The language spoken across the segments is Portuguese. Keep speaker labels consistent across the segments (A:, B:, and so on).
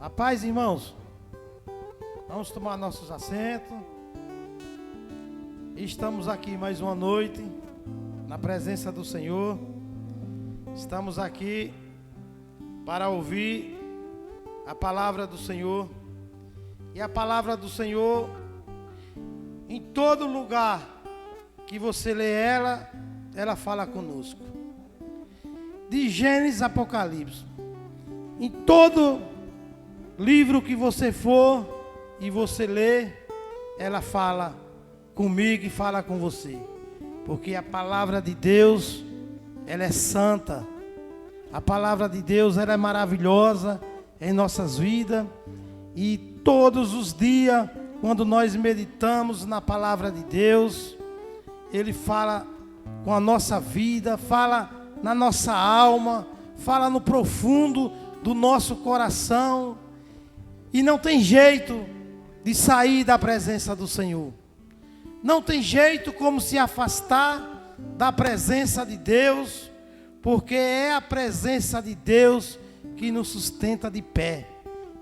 A: A paz, irmãos. Vamos tomar nossos assentos. Estamos aqui mais uma noite na presença do Senhor. Estamos aqui para ouvir a palavra do Senhor. E a palavra do Senhor, em todo lugar que você lê ela fala conosco. De Gênesis a Apocalipse. Em todo livro que você for e você lê, ela fala comigo e fala com você. Porque a palavra de Deus, ela é santa. A palavra de Deus, ela é maravilhosa em nossas vidas. E todos os dias, quando nós meditamos na palavra de Deus, Ele fala com a nossa vida, fala na nossa alma, fala no profundo do nosso coração. E não tem jeito de sair da presença do Senhor. Não tem jeito como se afastar da presença de Deus, porque é a presença de Deus que nos sustenta de pé.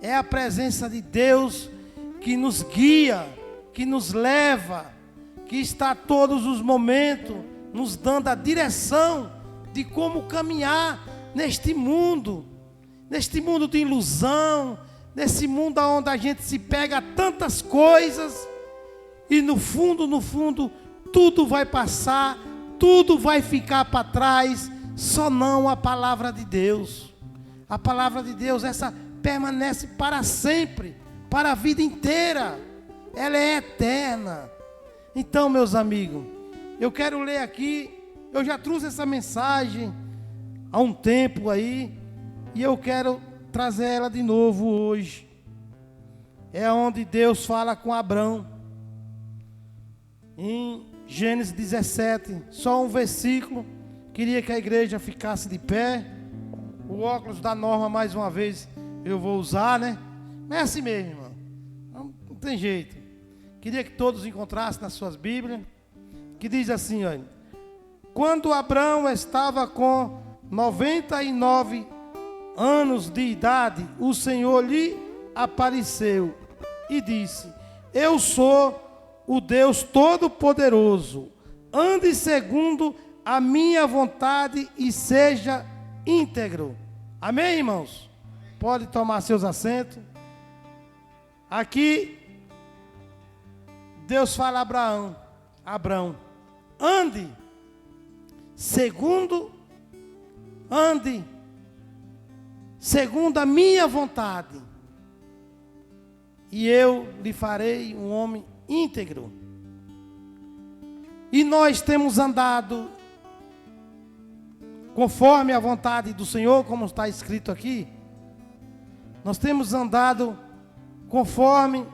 A: É a presença de Deus que nos guia, que nos leva, que está a todos os momentos nos dando a direção de como caminhar neste mundo de ilusão, nesse mundo onde a gente se pega a tantas coisas e no fundo, tudo vai passar, tudo vai ficar para trás, só não a palavra de Deus. A palavra de Deus, essa permanece para sempre, para a vida inteira, ela é eterna. Então, meus amigos, eu quero ler aqui, eu já trouxe essa mensagem há um tempo aí, e eu quero trazer ela de novo hoje. É onde Deus fala com Abrão. Em Gênesis 17, só um versículo. Queria que a igreja ficasse de pé. O óculos da Norma, mais uma vez, eu vou usar, né? Não é assim mesmo, irmão. Não tem jeito. Queria que todos encontrassem nas suas Bíblias. Que diz assim, olha. Quando Abrão estava com 99 anos de idade, o Senhor lhe apareceu e disse: eu sou o Deus Todo-Poderoso, ande segundo a minha vontade e seja íntegro. Amém, irmãos? Pode tomar seus assentos. Aqui Deus fala a Abrão, ande segundo a minha vontade, e eu lhe farei um homem íntegro. E nós temos andado conforme a vontade do Senhor, como está escrito aqui. Nós temos andado conforme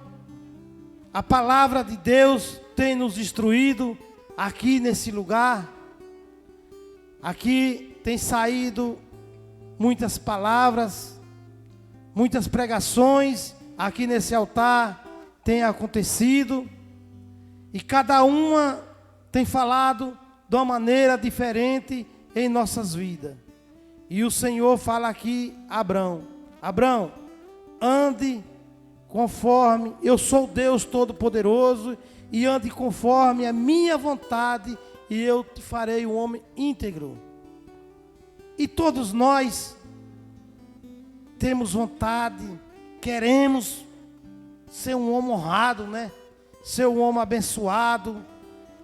A: a palavra de Deus tem nos instruído aqui nesse lugar. Aqui tem saído muitas palavras, muitas pregações aqui nesse altar tem acontecido, e cada uma tem falado de uma maneira diferente em nossas vidas. E o Senhor fala aqui a Abrão, ande conforme, eu sou Deus Todo-Poderoso, e ande conforme a minha vontade, e eu te farei um homem íntegro. E todos nós temos vontade, queremos ser um homem honrado, né? Ser um homem abençoado,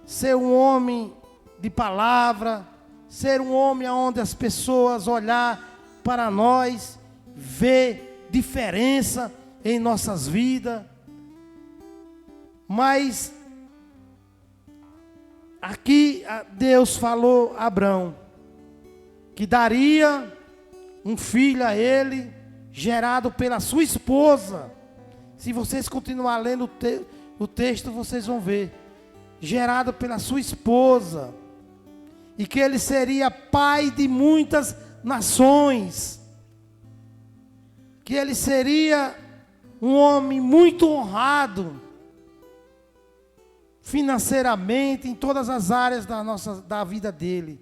A: ser um homem de palavra, ser um homem onde as pessoas olhar para nós, ver diferença em nossas vidas. Mas aqui Deus falou a Abrão que daria um filho a ele, gerado pela sua esposa. Se vocês continuarem lendo o texto, vocês vão ver. Gerado pela sua esposa. E que ele seria pai de muitas nações. Que ele seria um homem muito honrado, financeiramente, em todas as áreas da vida dele.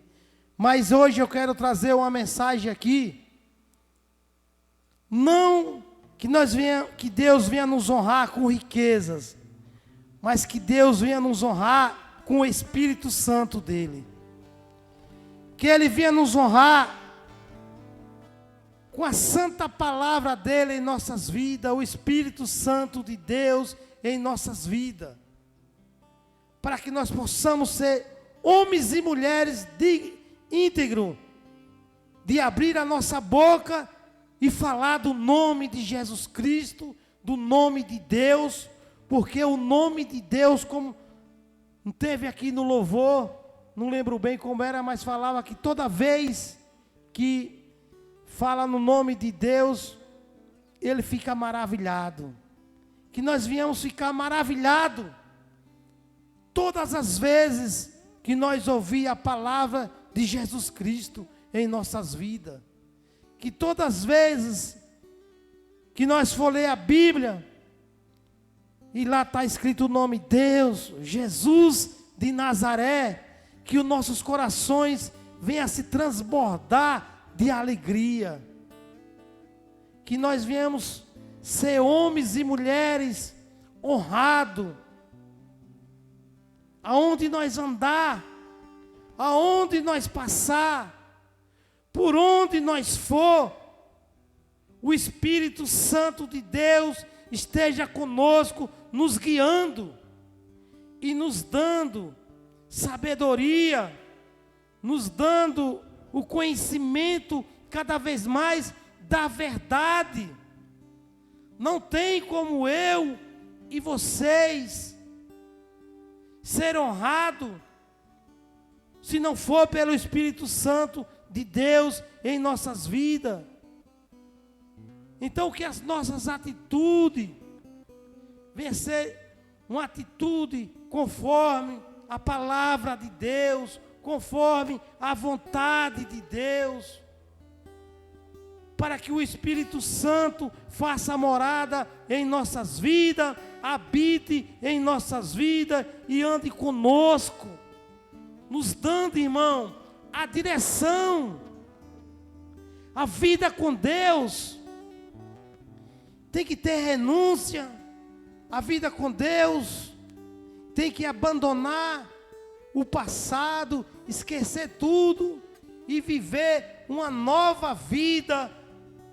A: Mas hoje eu quero trazer uma mensagem aqui, não que Deus venha nos honrar com riquezas, mas que Deus venha nos honrar com o Espírito Santo dele. Que Ele venha nos honrar com a santa palavra dele em nossas vidas, o Espírito Santo de Deus em nossas vidas, para que nós possamos ser homens e mulheres íntegros, de abrir a nossa boca e falar do nome de Jesus Cristo, do nome de Deus, porque o nome de Deus, como teve aqui no louvor, não lembro bem como era, mas falava que toda vez que fala no nome de Deus, ele fica maravilhado. Que nós viemos ficar maravilhados todas as vezes que nós ouvimos a palavra de Jesus Cristo em nossas vidas. Que todas as vezes que nós for ler a Bíblia, e lá está escrito o nome de Deus, Jesus de Nazaré, que os nossos corações venham a se transbordar de alegria. Que nós viemos ser homens e mulheres honrados. Aonde nós andar, aonde nós passar, por onde nós for, o Espírito Santo de Deus esteja conosco, nos guiando e nos dando sabedoria, nos dando o conhecimento cada vez mais da verdade. Não tem como eu e vocês ser honrado se não for pelo Espírito Santo de Deus em nossas vidas. Então que as nossas atitudes venham ser uma atitude conforme a palavra de Deus, conforme a vontade de Deus, para que o Espírito Santo faça morada em nossas vidas, habite em nossas vidas e ande conosco, nos dando, irmão, a direção. A vida com Deus tem que ter renúncia. A vida com Deus tem que abandonar o passado, esquecer tudo e viver uma nova vida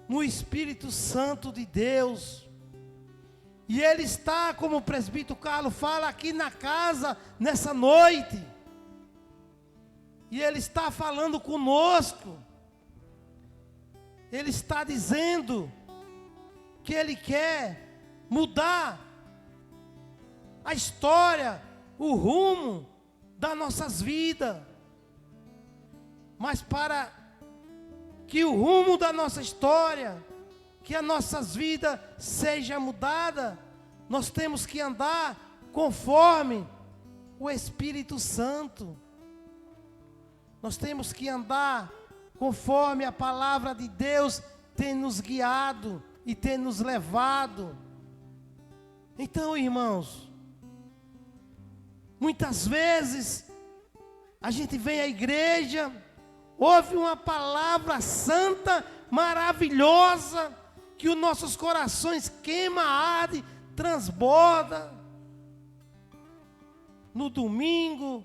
A: no Espírito Santo de Deus. E Ele está, como o presbítero Carlos fala, aqui na casa nessa noite. E Ele está falando conosco. Ele está dizendo que Ele quer mudar a história, o rumo das nossas vidas. Mas para que o rumo da nossa história, que as nossas vidas seja mudada, nós temos que andar conforme o Espírito Santo. Nós temos que andar conforme a palavra de Deus tem nos guiado e tem nos levado. Então, irmãos, muitas vezes a gente vem à igreja, ouve uma palavra santa, maravilhosa, que os nossos corações queima, arde, transborda. No domingo,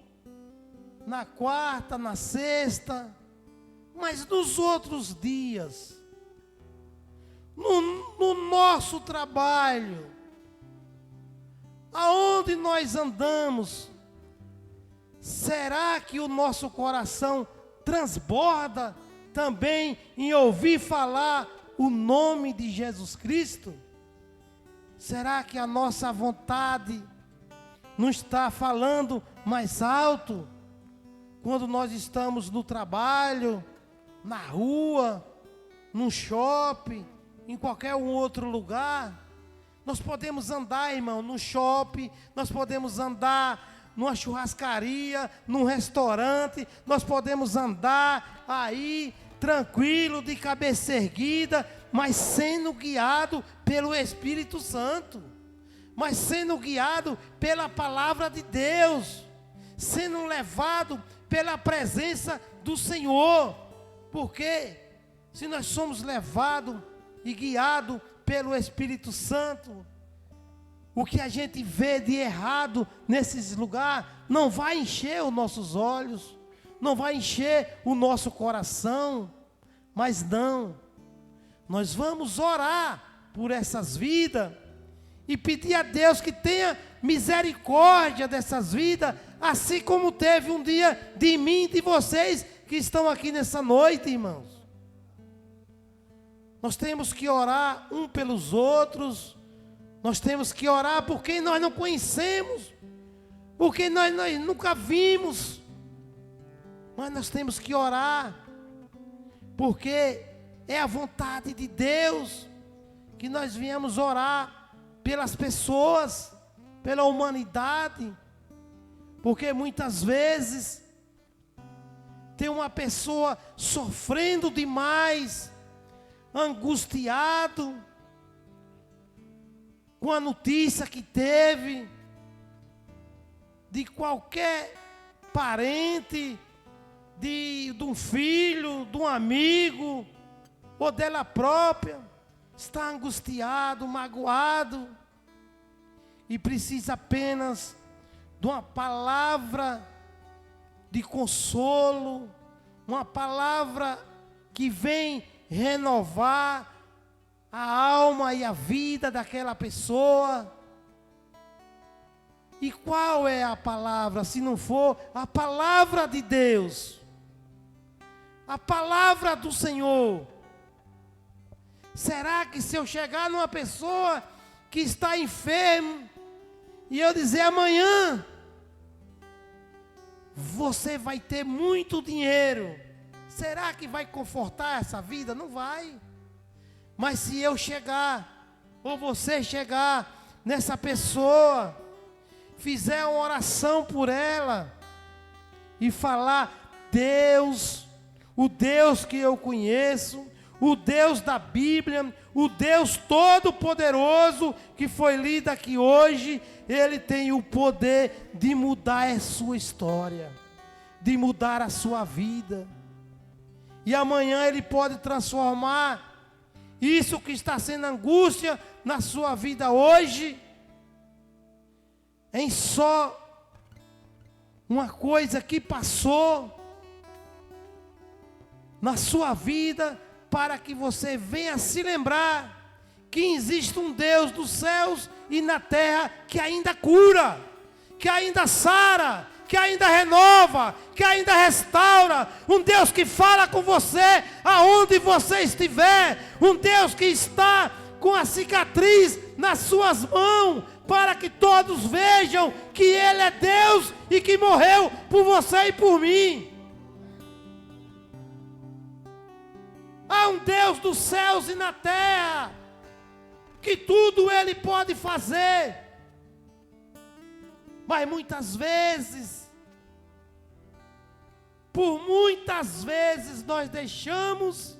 A: na quarta, na sexta, mas nos outros dias, no nosso trabalho, aonde nós andamos, será que o nosso coração transborda também em ouvir falar o nome de Jesus Cristo? Será que a nossa vontade não está falando mais alto quando nós estamos no trabalho, na rua, no shopping, em qualquer um outro lugar? Nós podemos andar, irmão, no shopping, nós podemos andar numa churrascaria, num restaurante, nós podemos andar aí tranquilo, de cabeça erguida, mas sendo guiado pelo Espírito Santo, mas sendo guiado pela palavra de Deus, sendo levado pela presença do Senhor. Porque se nós somos levados e guiados pelo Espírito Santo, o que a gente vê de errado nesses lugares não vai encher os nossos olhos, não vai encher o nosso coração, mas não, nós vamos orar por essas vidas e pedir a Deus que tenha misericórdia dessas vidas, assim como teve um dia de mim e de vocês que estão aqui nessa noite, irmãos. Nós temos que orar um pelos outros, nós temos que orar por quem nós não conhecemos, por quem nós nunca vimos, mas nós temos que orar, porque é a vontade de Deus que nós viemos orar pelas pessoas, pela humanidade, porque muitas vezes tem uma pessoa sofrendo demais, angustiado com a notícia que teve de qualquer parente, de um filho, de um amigo, ou dela própria, está angustiado, magoado, e precisa apenas de uma palavra de consolo, uma palavra que vem renovar a alma e a vida daquela pessoa. E qual é a palavra, se não for a palavra de Deus, a palavra do Senhor? Será que se eu chegar numa pessoa que está enferma e eu dizer amanhã você vai ter muito dinheiro, será que vai confortar essa vida? Não vai. Mas se eu chegar, ou você chegar nessa pessoa, fizer uma oração por ela e falar: Deus, o Deus que eu conheço, o Deus da Bíblia, o Deus Todo-Poderoso que foi lido aqui hoje, Ele tem o poder de mudar a sua história, de mudar a sua vida. E amanhã Ele pode transformar isso que está sendo angústia na sua vida hoje em só uma coisa que passou na sua vida, para que você venha se lembrar que existe um Deus dos céus e na terra que ainda cura, que ainda sara, que ainda renova, que ainda restaura, um Deus que fala com você aonde você estiver, um Deus que está com a cicatriz nas suas mãos, para que todos vejam que Ele é Deus e que morreu por você e por mim. Há um Deus dos céus e na terra, que tudo Ele pode fazer. Mas muitas vezes, por muitas vezes nós deixamos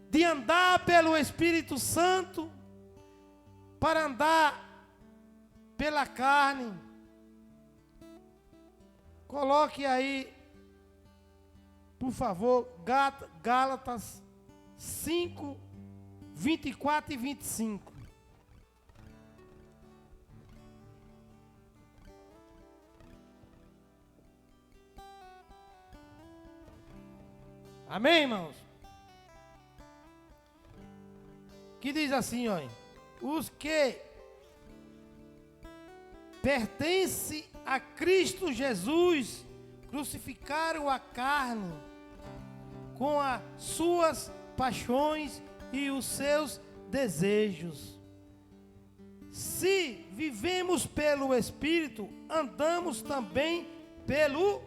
A: de andar pelo Espírito Santo para andar pela carne. Coloque aí, por favor, Gálatas 5, 24 e 25. Amém, irmãos? Que diz assim, ó: os que pertencem a Cristo Jesus crucificaram a carne com as suas paixões e os seus desejos. Se vivemos pelo Espírito, andamos também pelo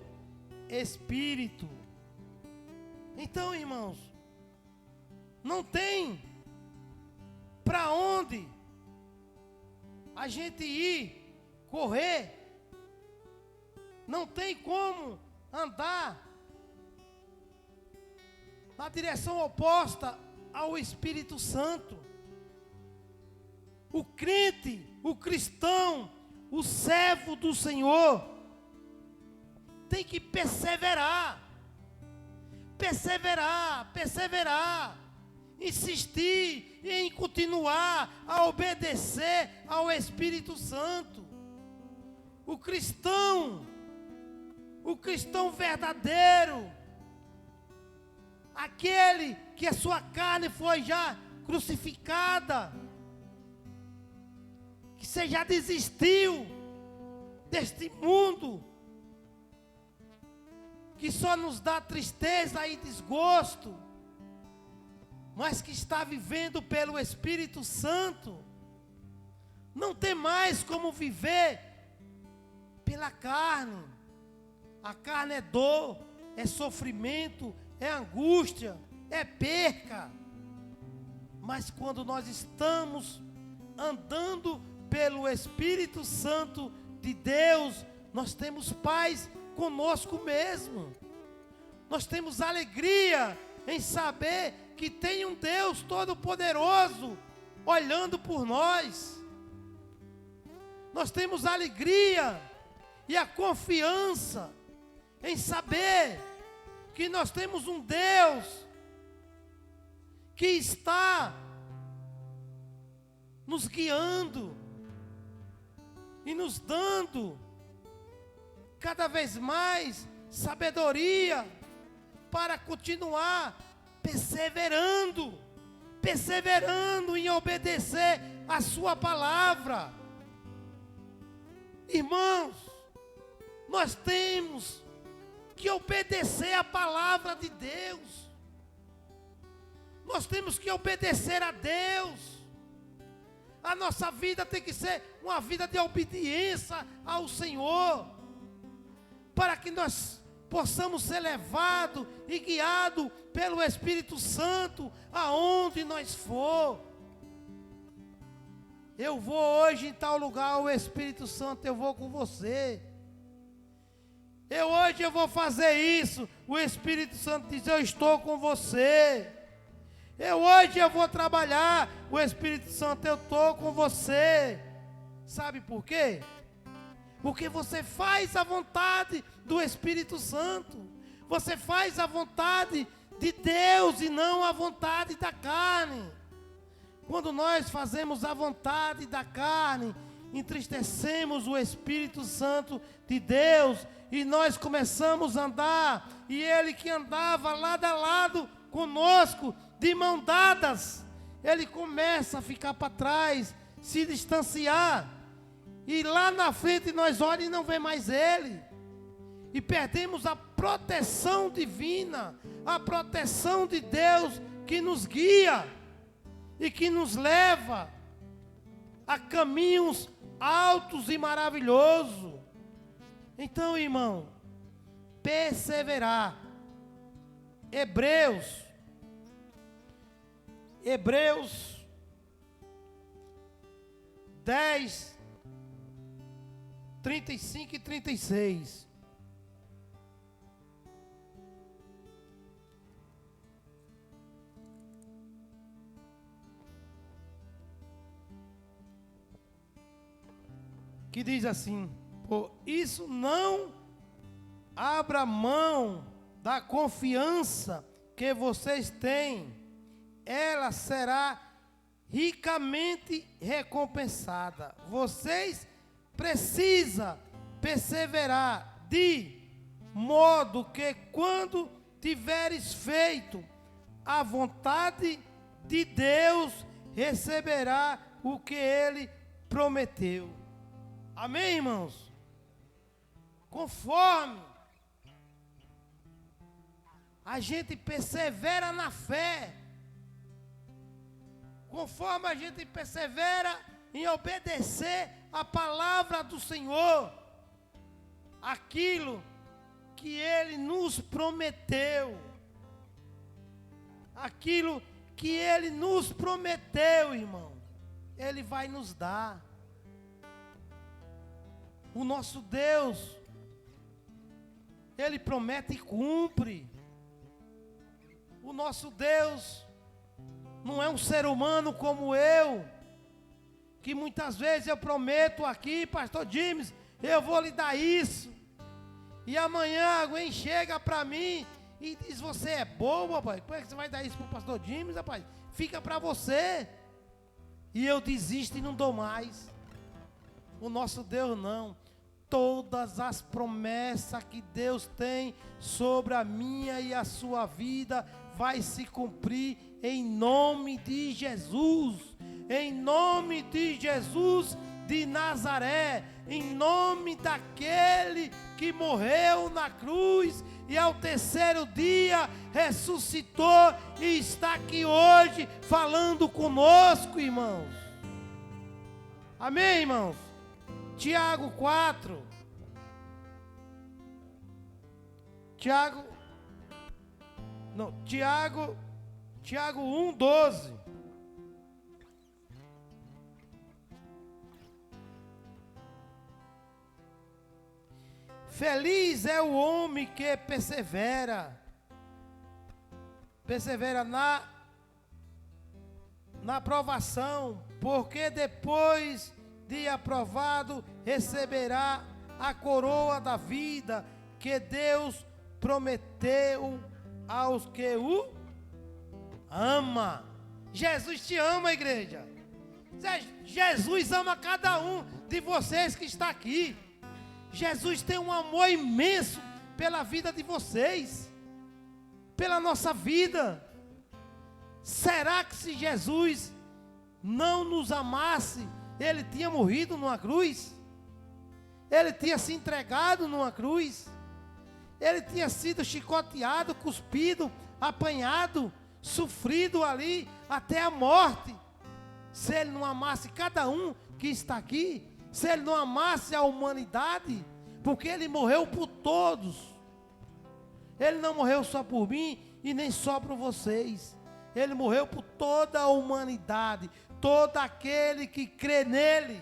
A: Espírito. Então, irmãos, não tem para onde a gente ir, correr, não tem como andar na direção oposta ao Espírito Santo. O crente, o cristão, o servo do Senhor tem que perseverar, perseverar, perseverar. insistir em continuar a obedecer ao Espírito Santo. O cristão verdadeiro, aquele que a sua carne foi já crucificada, que você já desistiu deste mundo, que só nos dá tristeza e desgosto, mas que está vivendo pelo Espírito Santo, não tem mais como viver pela carne. A carne é dor, é sofrimento, é angústia, é perca. Mas quando nós estamos andando pelo Espírito Santo de Deus, nós temos paz conosco mesmo. Nós temos alegria em saber que tem um Deus Todo-Poderoso olhando por nós. Nós temos alegria e a confiança em saber que nós temos um Deus que está nos guiando e nos dando cada vez mais sabedoria para continuar perseverando em obedecer a sua palavra. Irmãos, nós temos que obedecer a palavra de Deus. Nós temos que obedecer a Deus. A nossa vida tem que ser uma vida de obediência ao Senhor, para que nós possamos ser levados e guiados pelo Espírito Santo aonde nós for. Eu vou hoje em tal lugar, o Espírito Santo, eu vou com você. Hoje eu vou fazer isso, o Espírito Santo diz, eu estou com você. Hoje eu vou trabalhar, o Espírito Santo, eu estou com você. Sabe por quê? Porque você faz a vontade do Espírito Santo. Você faz a vontade de Deus e não a vontade da carne. Quando nós fazemos a vontade da carne, entristecemos o Espírito Santo de Deus e nós começamos a andar, e ele que andava lado a lado conosco, de mão dadas, ele começa a ficar para trás, se distanciar, e lá na frente nós olhamos e não vê mais ele, e perdemos a proteção divina, a proteção de Deus que nos guia e que nos leva a caminhos altos e maravilhosos. Então, irmão, perseverar. Hebreus 10, 35 e 36. Que diz assim: por isso não abra mão da confiança que vocês têm, ela será ricamente recompensada. Vocês precisam perseverar, de modo que quando tiveres feito a vontade de Deus, receberá o que Ele prometeu. Amém, irmãos? Conforme a gente persevera na fé, conforme a gente persevera em obedecer a palavra do Senhor, aquilo que Ele nos prometeu, aquilo que Ele nos prometeu, irmão, Ele vai nos dar. O nosso Deus, Ele promete e cumpre. O nosso Deus não é um ser humano como eu, que muitas vezes eu prometo aqui, pastor James, eu vou lhe dar isso, e amanhã alguém chega para mim e diz: você é bobo, rapaz. Como é que você vai dar isso para o pastor James, rapaz? Fica para você. E eu desisto e não dou mais. O nosso Deus não. Todas as promessas que Deus tem sobre a minha e a sua vida vai se cumprir em nome de Jesus. Em nome de Jesus de Nazaré, em nome daquele que morreu na cruz e ao terceiro dia ressuscitou e está aqui hoje falando conosco, irmãos. Amém, irmãos? Tiago 4. Tiago 1:12. Feliz é o homem que persevera na provação, porque depois de aprovado receberá a coroa da vida que Deus prometeu aos que o ama. Jesus te ama, igreja. Jesus ama cada um de vocês que está aqui. Jesus tem um amor imenso pela vida de vocês, pela nossa vida. Será que se Jesus não nos amasse, Ele tinha morrido numa cruz? Ele tinha se entregado numa cruz? Ele tinha sido chicoteado, cuspido, apanhado, sofrido ali até a morte? Se Ele não amasse cada um que está aqui, se Ele não amasse a humanidade, porque Ele morreu por todos. Ele não morreu só por mim e nem só por vocês. Ele morreu por toda a humanidade, todo aquele que crê nele,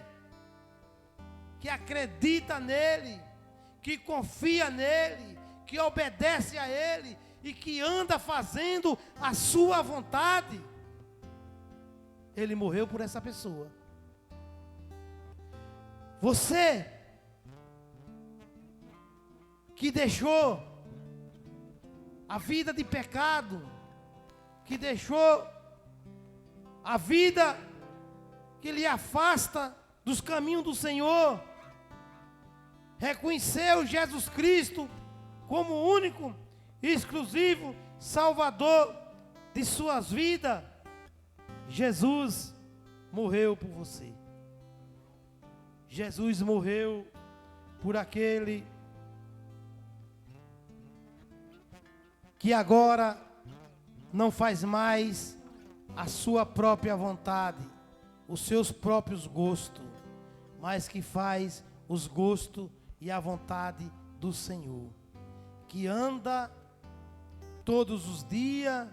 A: que acredita nele, que confia nele, que obedece a ele e que anda fazendo a sua vontade. Ele morreu por essa pessoa. Você que deixou a vida de pecado, que deixou a vida que lhe afasta dos caminhos do Senhor, reconheceu Jesus Cristo como o único e exclusivo Salvador de suas vidas, Jesus morreu por você. Jesus morreu por aquele que agora não faz mais a sua própria vontade, os seus próprios gostos, mas que faz os gostos e a vontade do Senhor, que anda todos os dias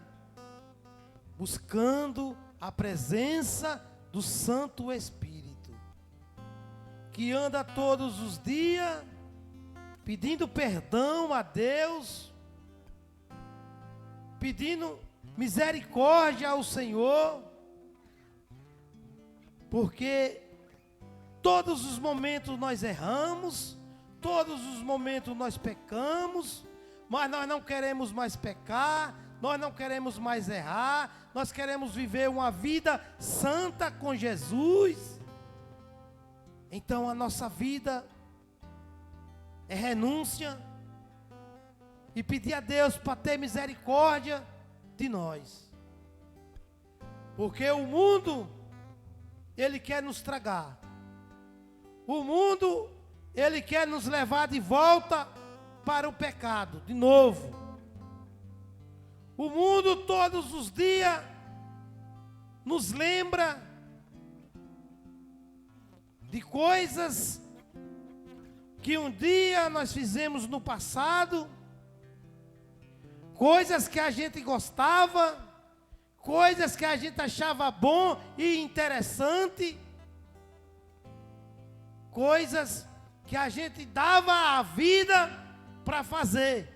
A: buscando a presença do Santo Espírito, que anda todos os dias pedindo perdão a Deus, pedindo misericórdia ao Senhor, porque todos os momentos nós erramos, todos os momentos nós pecamos, mas nós não queremos mais pecar, nós não queremos mais errar, nós queremos viver uma vida santa com Jesus. Então a nossa vida é renúncia e pedir a Deus para ter misericórdia de nós, porque o mundo, ele quer nos tragar, o mundo, ele quer nos levar de volta para o pecado, de novo. O mundo todos os dias nos lembra de coisas que um dia nós fizemos no passado, coisas que a gente gostava, coisas que a gente achava bom e interessante, coisas que a gente dava a vida para fazer.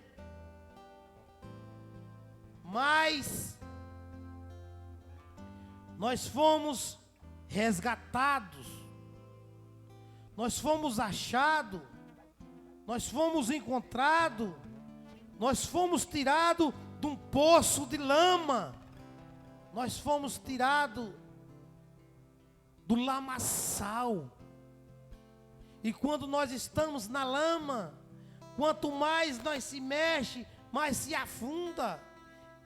A: Mas nós fomos resgatados, nós fomos achados, nós fomos encontrados Nós fomos tirados de um poço de lama. Nós fomos tirados do lamaçal. E quando nós estamos na lama, quanto mais nós se mexe, mais se afunda.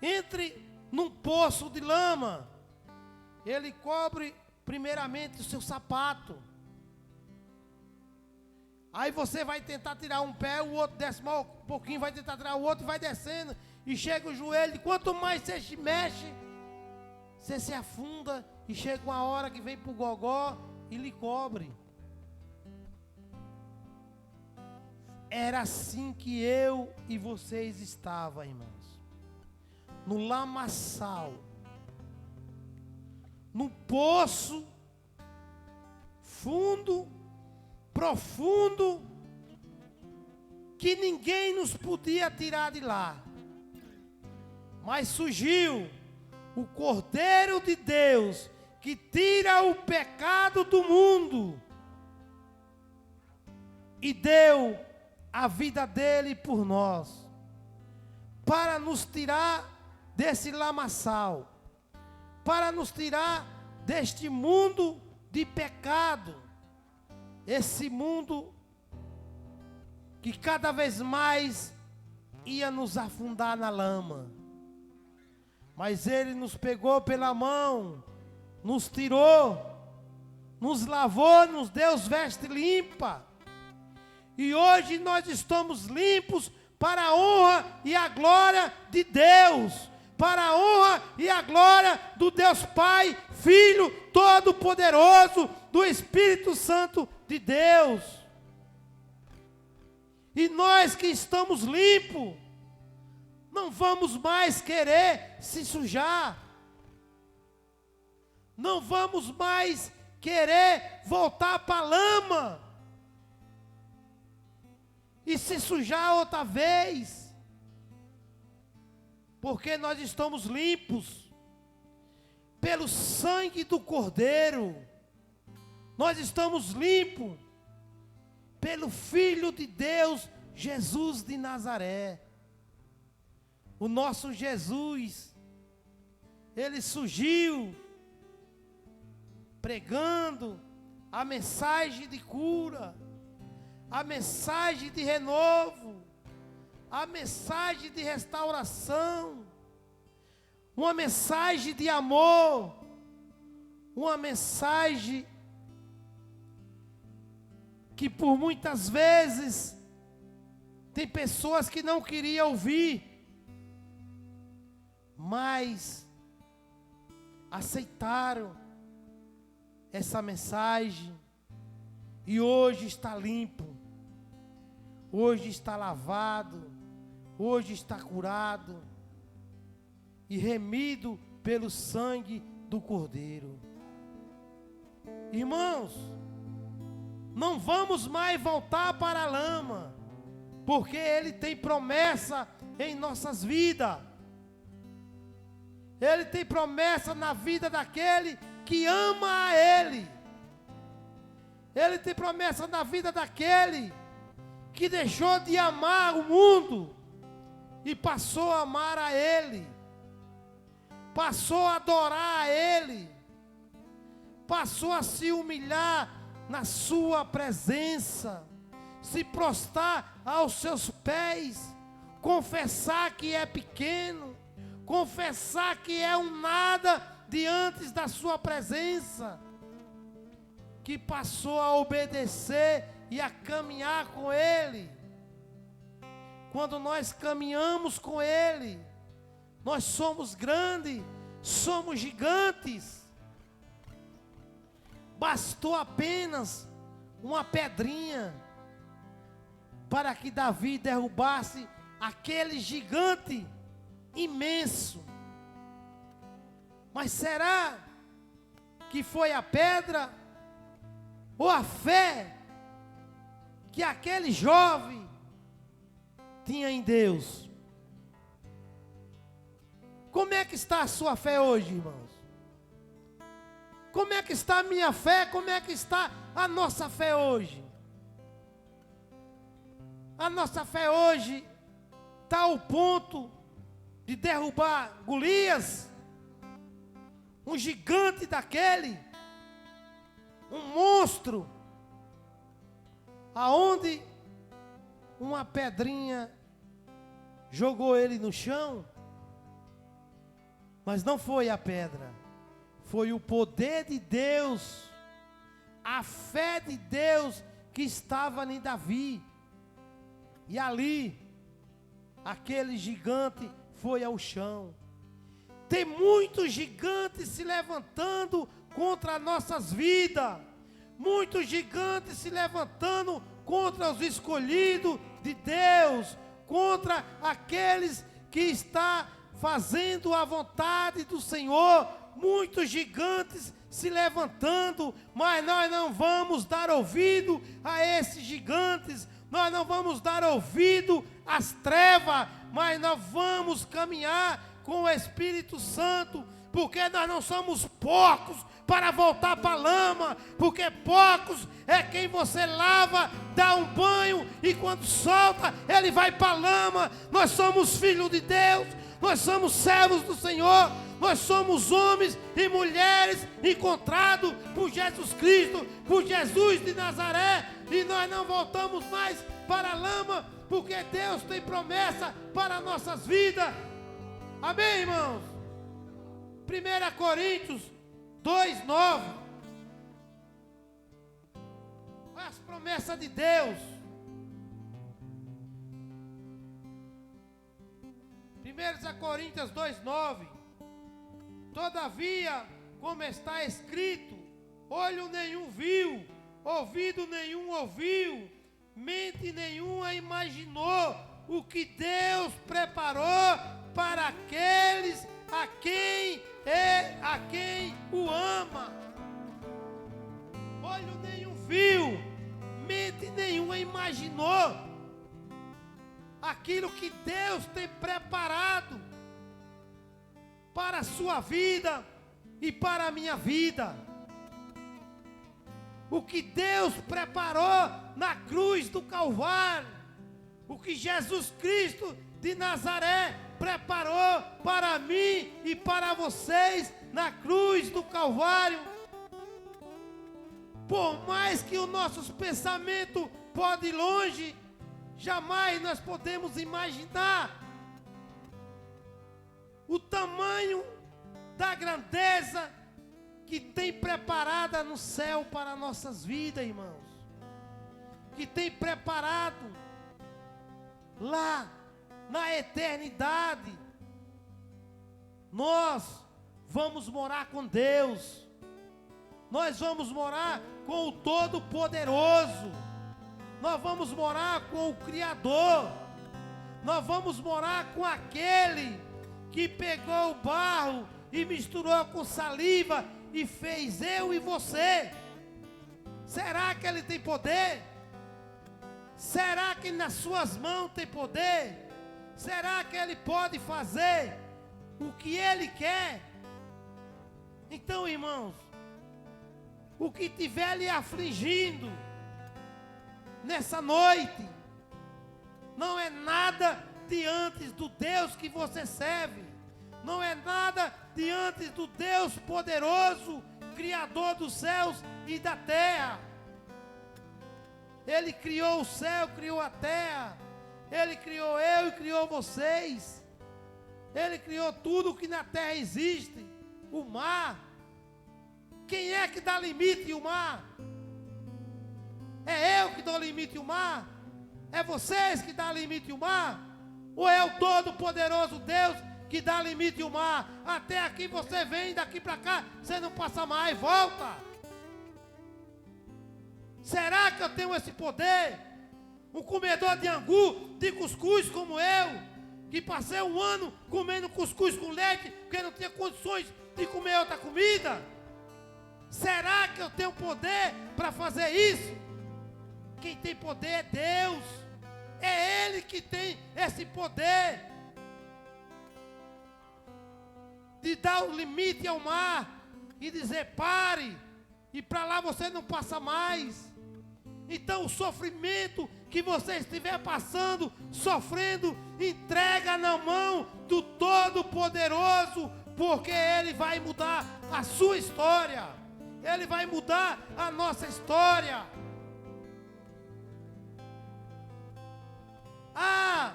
A: Entre num poço de lama, ele cobre primeiramente o seu sapato. Aí você vai tentar tirar um pé, o outro desce mal um pouquinho, vai tentar tirar o outro, vai descendo, e chega o joelho. E quanto mais você se mexe, você se afunda, e chega uma hora que vem para o gogó e lhe cobre. Era assim que eu e vocês estavam, irmãos. No lamaçal. No poço fundo, profundo, que ninguém nos podia tirar de lá. Mas surgiu o Cordeiro de Deus, que tira o pecado do mundo, e deu a vida dele por nós, para nos tirar desse lamaçal, para nos tirar deste mundo de pecado, esse mundo que cada vez mais ia nos afundar na lama. Mas ele nos pegou pela mão, nos tirou, nos lavou, nos deu as vestes limpas. E hoje nós estamos limpos para a honra e a glória de Deus, para a honra e a glória do Deus Pai, Filho Todo-Poderoso, do Espírito Santo de Deus. E nós que estamos limpos, não vamos mais querer se sujar, não vamos mais querer voltar para a lama e se sujar outra vez, porque nós estamos limpos pelo sangue do Cordeiro. Nós estamos limpos pelo Filho de Deus, Jesus de Nazaré. O nosso Jesus, ele surgiu pregando a mensagem de cura, a mensagem de renovo, a mensagem de restauração, uma mensagem de amor, uma mensagem que por muitas vezes tem pessoas que não queriam ouvir, mas aceitaram essa mensagem e hoje está limpo, hoje está lavado, hoje está curado e remido pelo sangue do Cordeiro. Irmãos, não vamos mais voltar para a lama, porque Ele tem promessa em nossas vidas. Ele tem promessa na vida daquele que ama a Ele. Ele tem promessa na vida daquele que deixou de amar o mundo e passou a amar a Ele, passou a adorar a Ele, passou a se humilhar na sua presença, se prostrar aos seus pés, confessar que é pequeno, confessar que é um nada diante da sua presença, que passou a obedecer e a caminhar com Ele. Quando nós caminhamos com Ele, nós somos grandes, somos gigantes. Bastou apenas uma pedrinha para que Davi derrubasse aquele gigante imenso. Mas será que foi a pedra ou a fé que aquele jovem tinha em Deus? Como é que está a sua fé hoje, irmãos? Como é que está a minha fé? Como é que está a nossa fé hoje? A nossa fé hoje tal ponto de derrubar Golias, um gigante daquele, um monstro, aonde uma pedrinha jogou ele no chão, mas não foi a pedra, foi o poder de Deus, a fé de Deus que estava em Davi. E ali, aquele gigante foi ao chão. Tem muitos gigantes se levantando contra nossas vidas, muitos gigantes se levantando contra os escolhidos de Deus, contra aqueles que está fazendo a vontade do Senhor, muitos gigantes se levantando, mas nós não vamos dar ouvido a esses gigantes, nós não vamos dar ouvido às trevas, mas nós vamos caminhar com o Espírito Santo, porque nós não somos porcos para voltar para a lama, porque porcos é quem você lava, dá um banho e quando solta, ele vai para a lama. Nós somos filhos de Deus, nós somos servos do Senhor, nós somos homens e mulheres encontrados por Jesus Cristo, por Jesus de Nazaré, e nós não voltamos mais para a lama, porque Deus tem promessa para nossas vidas. Amém, irmãos? 1 Coríntios 2:9. Olha as promessas de Deus. 1 Coríntios 2:9. Todavia, como está escrito, olho nenhum viu, ouvido nenhum ouviu, mente nenhuma imaginou o que Deus preparou para aqueles a quem o ama. Olho nenhum viu, mente nenhuma imaginou aquilo que Deus tem preparado para a sua vida e para a minha vida. O que Deus preparou na cruz do Calvário, o que Jesus Cristo de Nazaré preparou para mim e para vocês na cruz do Calvário. Por mais que os nossos pensamentos podem ir longe, jamais nós podemos imaginar o tamanho da grandeza que tem preparada no céu para nossas vidas, irmãos. Que tem preparado lá na eternidade. Nós vamos morar com Deus. Nós vamos morar com o Todo-Poderoso. Nós vamos morar com o Criador. Nós vamos morar com aquele que pegou o barro e misturou com saliva e fez eu e você. Será que ele tem poder? Será que nas suas mãos tem poder? Será que ele pode fazer o que ele quer? Então, irmãos, o que estiver lhe afligindo nessa noite não é nada diante do Deus que você serve, não é nada diante do Deus poderoso, Criador dos céus e da terra. Ele criou o céu, criou a terra, Ele criou eu e criou vocês, Ele criou tudo que na terra existe, o mar. Quem é que dá limite ao mar? É eu que dou limite ao mar? É vocês que dão limite ao mar? Ou é o Todo-Poderoso Deus que dá limite ao mar? Até aqui você vem, daqui para cá você não passa mais, volta. Será que eu tenho esse poder? Um comedor de angu, de cuscuz como eu, que passei um ano comendo cuscuz com leite, porque não tinha condições de comer outra comida. Será que eu tenho poder para fazer isso? Quem tem poder é Deus. É Ele que tem esse poder de dar o limite ao mar e dizer pare, e para lá você não passa mais. Então o sofrimento que você estiver passando, sofrendo, entrega na mão do Todo-Poderoso, porque Ele vai mudar a sua história. Ele vai mudar a nossa história. Ah,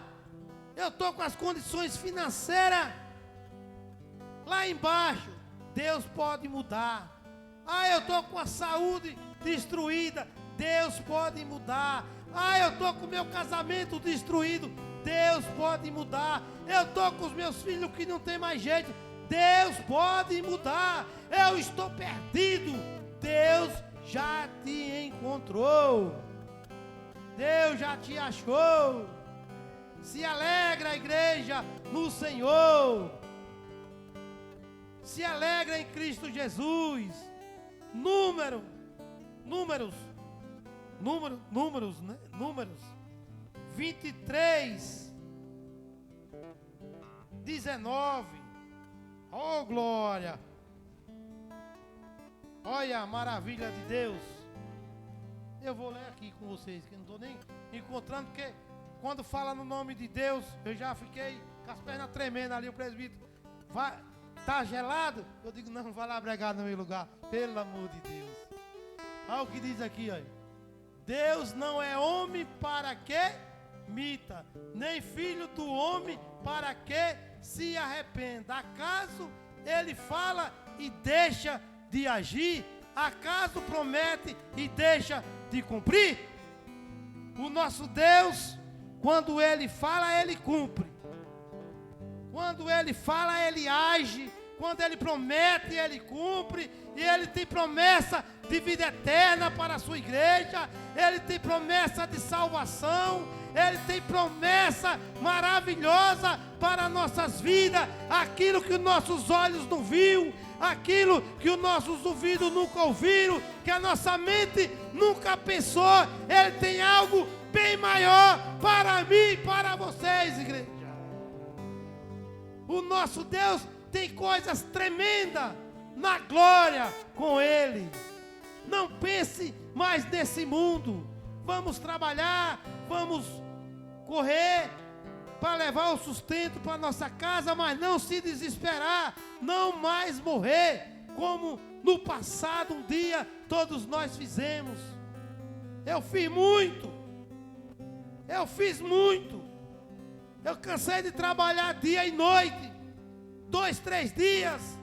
A: eu estou com as condições financeiras lá embaixo. Deus pode mudar. Ah, eu estou com a saúde destruída. Deus pode mudar. Ah, eu estou com o meu casamento destruído. Deus pode mudar. Eu estou com os meus filhos que não tem mais jeito. Deus pode mudar. Eu estou perdido. Deus já te encontrou. Deus já te achou. Se alegra a igreja no Senhor. Se alegra em Cristo Jesus. Números, né? Números 23, 19. Oh, glória. Olha a maravilha de Deus. Eu vou ler aqui com vocês, que eu não estou nem encontrando, porque quando fala no nome de Deus, eu já fiquei com as pernas tremendo ali. O presbítero vai, tá gelado? Eu digo, não, vai lá pregar no meu lugar, pelo amor de Deus. Olha o que diz aqui, olha. Deus não é homem para que minta, nem filho do homem para que se arrependa. Acaso ele fala e deixa de agir? Acaso promete e deixa de cumprir? O nosso Deus, quando Ele fala, Ele cumpre. Quando Ele fala, Ele age. Quando Ele promete, Ele cumpre. E Ele tem promessa de vida eterna para a sua igreja. Ele tem promessa de salvação. Ele tem promessa maravilhosa para nossas vidas. Aquilo que os nossos olhos não viram, aquilo que os nossos ouvidos nunca ouviram, que a nossa mente nunca pensou. Ele tem algo bem maior para mim e para vocês, igreja. O nosso Deus tem coisas tremendas na glória com Ele. Não pense mais nesse mundo. Vamos trabalhar, vamos correr para levar o sustento para nossa casa, mas não se desesperar, não mais morrer, como no passado um dia todos nós fizemos. Eu fiz muito, eu cansei de trabalhar dia e noite, 2, 3 dias,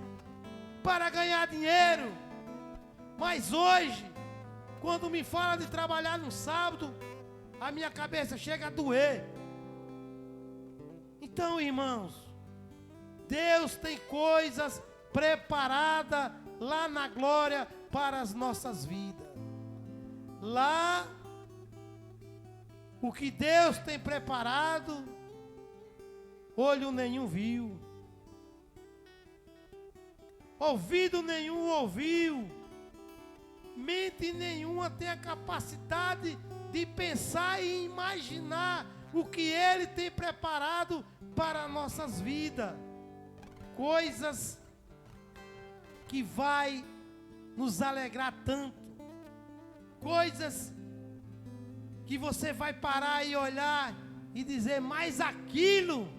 A: para ganhar dinheiro, mas hoje, quando me fala de trabalhar no sábado, a minha cabeça chega a doer. Então, irmãos, Deus tem coisas preparadas lá na glória para as nossas vidas. Lá, o que Deus tem preparado, olho nenhum viu, ouvido nenhum ouviu, mente nenhuma tem a capacidade de pensar e imaginar o que Ele tem preparado para nossas vidas. Coisas que vai nos alegrar tanto. Coisas que você vai parar e olhar e dizer, mas aquilo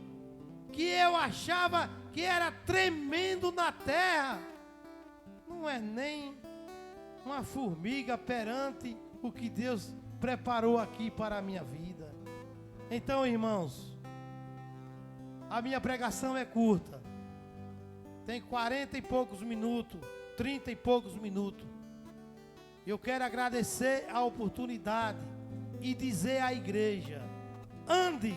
A: que eu achava que era tremendo na terra, não é nem uma formiga perante o que Deus preparou aqui para a minha vida. Então, irmãos, a minha pregação é curta. Tem 40 e poucos minutos, 30 e poucos minutos. Eu quero agradecer a oportunidade e dizer à igreja, ande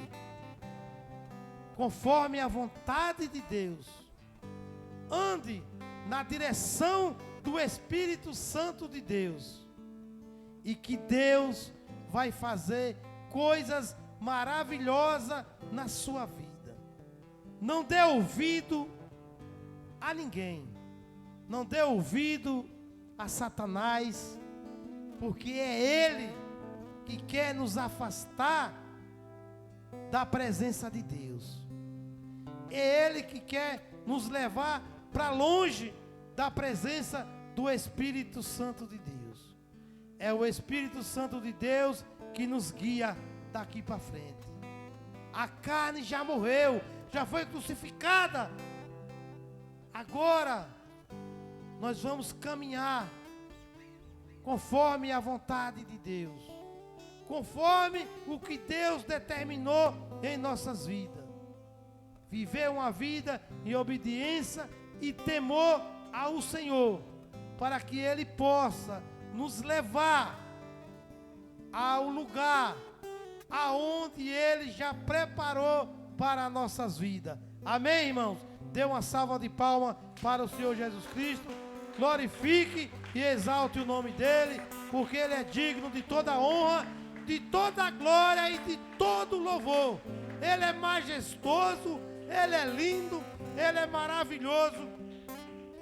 A: conforme a vontade de Deus. Ande na direção do Espírito Santo de Deus. E que Deus vai fazer coisas maravilhosas na sua vida. Não dê ouvido a ninguém. Não dê ouvido a Satanás, porque é ele que quer nos afastar da presença de Deus. É ele que quer nos levar para longe da presença do Espírito Santo de Deus. É o Espírito Santo de Deus que nos guia daqui para frente. A carne já morreu, já foi crucificada. Agora nós vamos caminhar conforme a vontade de Deus, conforme o que Deus determinou em nossas vidas. Viver uma vida em obediência e temor ao Senhor, para que Ele possa nos levar ao lugar aonde Ele já preparou para as nossas vidas. Amém, irmãos? Dê uma salva de palmas para o Senhor Jesus Cristo. Glorifique e exalte o nome dEle, porque Ele é digno de toda honra, de toda glória e de todo louvor. Ele é majestoso, Ele é lindo, Ele é maravilhoso,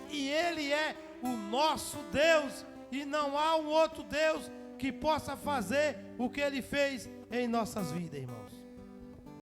A: e Ele é o nosso Deus, e não há um outro Deus que possa fazer o que Ele fez em nossas vidas, irmão.